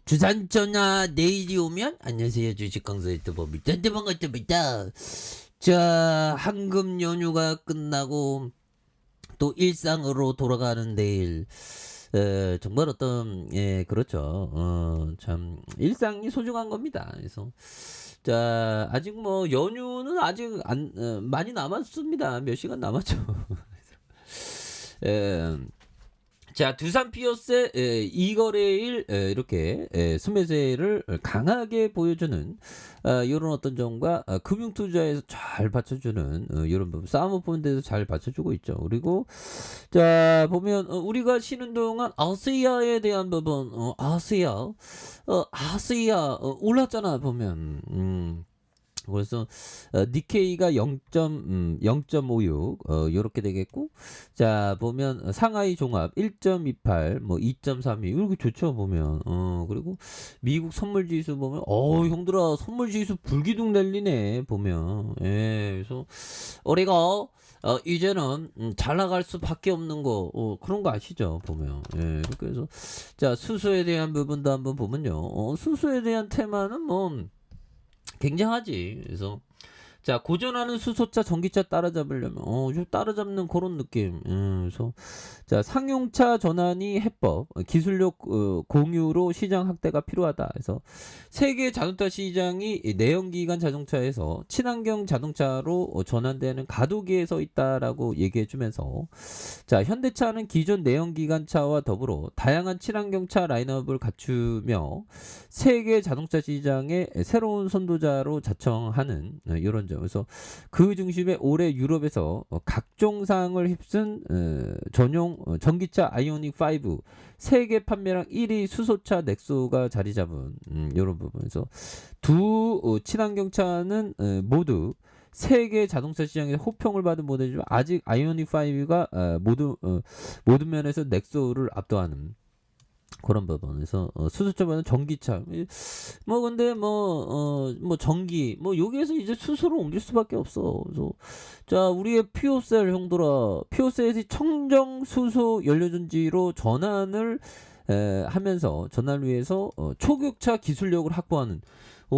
주산전화 내일이 오면 안녕하세요 주식강사 유튜버 밑단대 반갑습니다. 자, 황금 연휴가 끝나고 또 일상으로 돌아가는 내일. 정말 어떤 그렇죠. 참 일상이 소중한 겁니다. 그래서 자, 아직 뭐 연휴는 아직 많이 남았습니다. 몇 시간 남았죠. 에, 자, 두산 피어스 이거래일 이렇게 순매수를 강하게 보여주는 이런 어떤 점과 금융 투자에서 잘 받쳐주는 이런 부분, 사모펀드에서 잘 받쳐주고 있죠. 그리고 자, 보면 우리가 쉬는 동안 아시아에 대한 부분, 아시아 올랐잖아 보면. 그래서 니케이가 0.56 요렇게 되겠고, 자 보면 상하이 종합 1.28 뭐 2.32 이렇게 좋죠 보면. 그리고 미국 선물 지수 보면 형들아 선물 지수 불기둥 날리네 보면. 그래서 우리가 이제는 잘 나갈 수밖에 없는 거 그런 거 아시죠 보면. 그래서 자, 수소에 대한 부분도 한번 보면요. 수소에 대한 테마는 뭐 굉장하지. 그래서 자, 고전하는 수소차 전기차 따라잡으려면 좀 따라잡는 그런 느낌. 그래서 자, 상용차 전환이 해법, 기술력 공유로 시장 확대가 필요하다. 그래서 세계 자동차 시장이 내연기관 자동차에서 친환경 자동차로 전환되는 가도기에 서 있다라고 얘기해주면서 자, 현대차는 기존 내연기관차와 더불어 다양한 친환경차 라인업을 갖추며 세계 자동차 시장의 새로운 선도자로 자청하는 이런 점. 그래서 그 중심에 올해 유럽에서 각종 상을 휩쓴 전용 전기차 아이오닉 5 세계 판매량 1위 수소차 넥소가 자리 잡은 이런 부분에서 두 친환경차는 모두 세계 자동차 시장에서 호평을 받은 모델이지만 아직 아이오닉 5가 모든 면에서 넥소를 압도하는 그런 부분에서 수소차보다는 전기차 뭐 근데 뭐 전기 뭐 여기에서 이제 수소로 옮길 수밖에 없어. 그래서 자, 우리의 퓨어셀 형들아, 퓨어셀이 청정 수소 연료전지로 전환을 하면서 전환을 위해서 초격차 기술력을 확보하는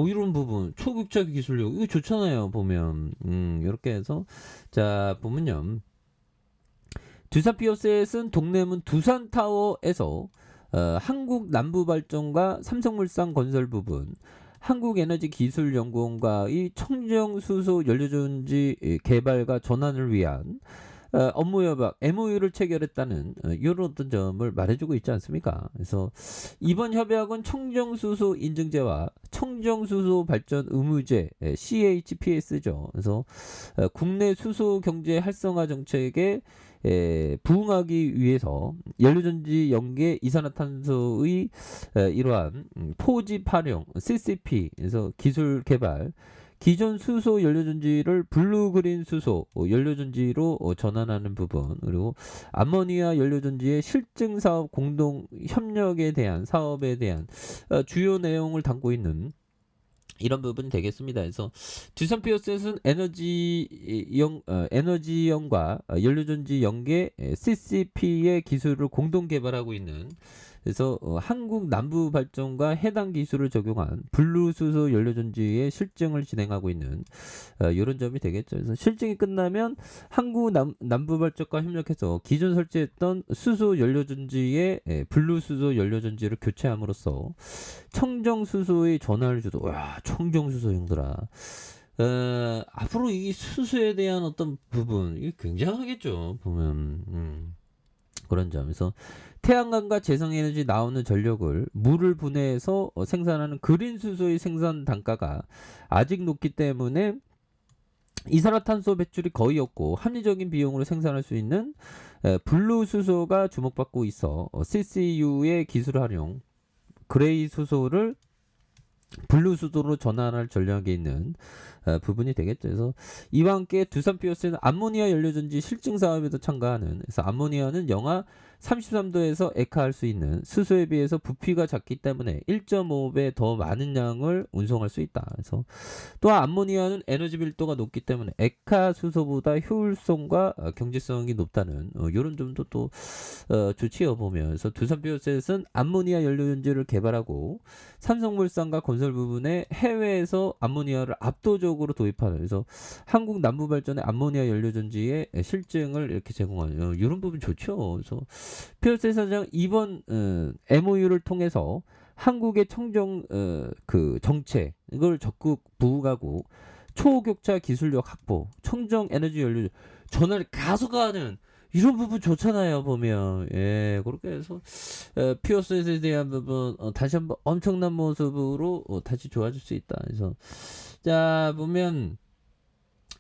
이런 부분, 초격차 기술력 이거 좋잖아요 보면. 이렇게 해서 자 보면요, 두산 피어셋은 동래문 두산타워에서 한국 남부발전과 삼성물산 건설 부분, 한국에너지기술연구원과의 청정수소 연료전지 개발과 전환을 위한 업무 협약 MOU를 체결했다는 이런 어떤 점을 말해주고 있지 않습니까? 그래서 이번 협약은 청정수소 인증제와 청정수소 발전 의무제 CHPS죠. 그래서 국내 수소 경제 활성화 정책에 부응하기 위해서 연료전지 연계 이산화탄소의 이러한 포집 활용 CCP 에서 기술 개발, 기존 수소 연료전지를 블루그린 수소 연료전지로 전환하는 부분, 그리고 암모니아 연료전지의 실증 사업 공동 협력에 대한 사업에 대한 주요 내용을 담고 있는 이런 부분이 되겠습니다. 그래서 두산 피어셋은 에너지형과 연료전지 연계 CCP의 기술을 공동 개발하고 있는, 그래서 한국 남부발전과 해당 기술을 적용한 블루수소 연료전지의 실증을 진행하고 있는 이런 점이 되겠죠. 그래서 실증이 끝나면 한국 남부발전과 협력해서 기존 설치했던 수소 연료전지의 블루수소 연료전지를 교체함으로써 청정수소의 전환을 주도. 와, 청정수소 형들아. 앞으로 이 수소에 대한 어떤 부분 이게 굉장하겠죠 보면. 그런 점에서 태양광과 재생에너지 나오는 전력을 물을 분해해서 생산하는 그린 수소의 생산 단가가 아직 높기 때문에 이산화탄소 배출이 거의 없고 합리적인 비용으로 생산할 수 있는 블루 수소가 주목받고 있어 CCU의 기술 활용, 그레이 수소를 블루 수소로 전환할 전략에 있는 부분이 되겠죠. 그래서 이와 함께 두산 피어스는 암모니아 연료전지 실증 사업에도 참가하는, 그래서 암모니아는 영하 33도에서 액화할 수 있는 수소에 비해서 부피가 작기 때문에 1.5배 더 많은 양을 운송할 수 있다. 그래서 또한 암모니아는 에너지 밀도가 높기 때문에 액화 수소보다 효율성과 경제성이 높다는 이런 점도 또 좋지요 보면. 그래서 두산 비오셋은 암모니아 연료전지를 개발하고 삼성물산과 건설 부분에 해외에서 암모니아를 압도적으로 도입하는, 그래서 한국 남부발전의 암모니아 연료전지의 실증을 이렇게 제공하는 이런 부분 좋죠. 그래서 피어스 사장 이번 MOU를 통해서 한국의 그 정책 이걸 적극 부각하고 초격차 기술력 확보, 청정 에너지 연료 전환을 가속화하는 이런 부분 좋잖아요 보면. 예, 그렇게 해서 피어스에 대한 부분 다시 한번 엄청난 모습으로 다시 좋아질 수 있다. 그래서 자 보면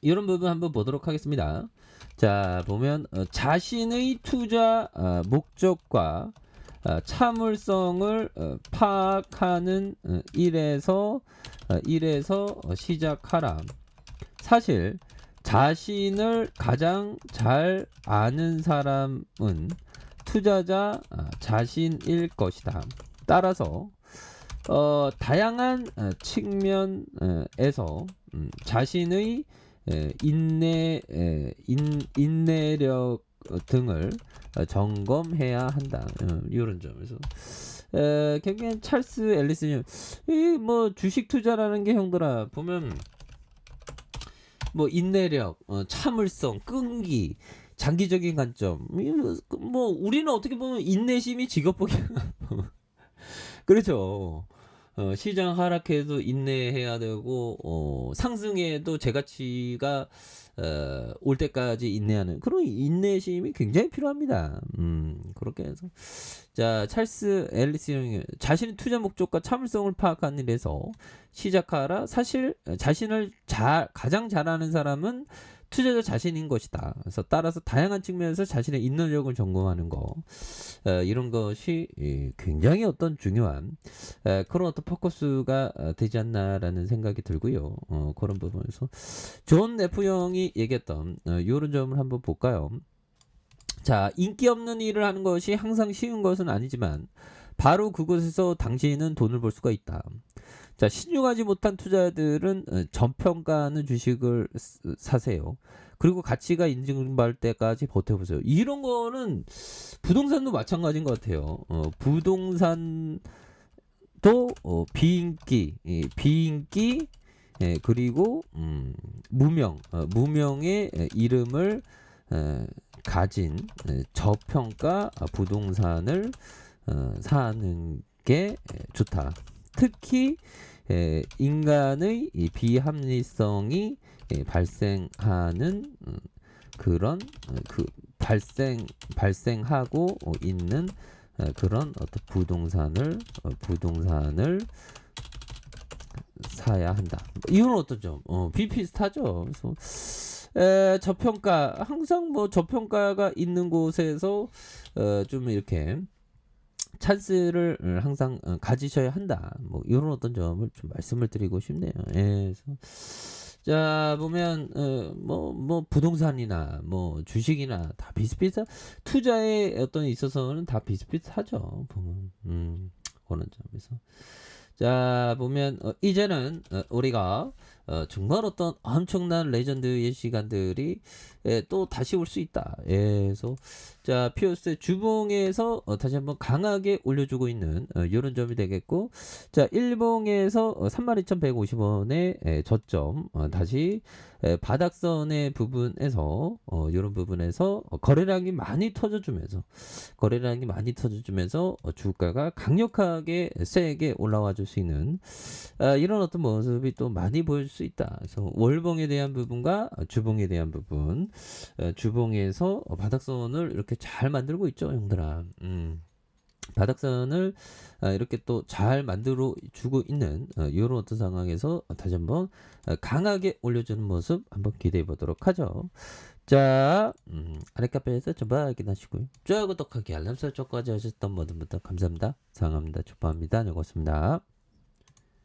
이런 부분 한번 보도록 하겠습니다. 자 보면 자신의 투자 목적과 참을성을 파악하는 일에서 시작하라. 사실 자신을 가장 잘 아는 사람은 투자자 자신일 것이다. 따라서 다양한 측면에서 자신의 인내력 등을 점검해야 한다. 이런 점에서 결국엔 찰스 앨리스님 이 뭐 주식 투자라는 게 형들아 보면 뭐 인내력, 참을성, 끈기, 장기적인 관점. 뭐 우리는 어떻게 보면 인내심이 직업복이야. 그렇죠. 시장 하락해도 인내해야 되고 상승해도 제 가치가 올 때까지 인내하는 그런 인내심이 굉장히 필요합니다. 그렇게 해서 자 찰스 앨리스 형이 자신의 투자 목적과 참을성을 파악하는 일에서 시작하라. 사실 자신을 가장 잘 아는 사람은 투자자 자신인 것이다. 그래서 따라서 다양한 측면에서 자신의 인내력을 점검하는 거 이런 것이 굉장히 어떤 중요한 그런 어떤 포커스가 되지 않나라는 생각이 들고요. 그런 부분에서 존 F 형이 얘기했던 이런 점을 한번 볼까요? 자, 인기 없는 일을 하는 것이 항상 쉬운 것은 아니지만 바로 그곳에서 당신은 돈을 벌 수가 있다. 자, 신중하지 못한 투자들은 저평가하는 주식을 사세요. 그리고 가치가 인증받을 때까지 버텨보세요. 이런 거는 부동산도 마찬가지인 것 같아요. 부동산도 비인기, 그리고 무명의 이름을 가진 저평가 부동산을 사는 게 좋다. 특히 인간의 비합리성이 발생하는 그런 발생하고 있는 그런 어떤 부동산을 사야 한다. 이건 어떤 점? 비슷하죠. 그래서 저평가 항상 뭐 저평가가 있는 곳에서 좀 이렇게 찬스를 항상 가지셔야 한다. 뭐 이런 어떤 점을 좀 말씀을 드리고 싶네요. 예, 그래서 자 보면 뭐 부동산이나 뭐 주식이나 다 비슷비슷한 투자에 어떤 있어서는 다 비슷비슷하죠. 보면 그런 점에서 자 보면 이제는 우리가 정말 어떤 엄청난 레전드의 시간들이 또 다시 올 수 있다. 그래서 자 피어스의 주봉에서 다시 한번 강하게 올려주고 있는 이런 점이 되겠고, 자 일봉에서 32,150원의 저점 다시 바닥선의 부분에서 이런 부분에서 거래량이 많이 터져주면서 주가가 강력하게 세게 올라와 줄 수 있는 이런 어떤 모습이 또 많이 보여줄 수 있다. 그래서 월봉에 대한 부분과 주봉에 대한 부분, 주봉에서 바닥선을 이렇게 잘 만들고 있죠, 형들아. 바닥선을 이렇게 또 잘 만들어 주고 있는 이런 어떤 상황에서 다시 한번 강하게 올려주는 모습 한번 기대해 보도록 하죠. 자, 아래 카페에서 전부 확인하시고요. 좋아요, 구독하기, 알람 설정까지 하셨던 모든 분들 감사합니다. 사랑합니다. 축복합니다. 네, 고맙습니다.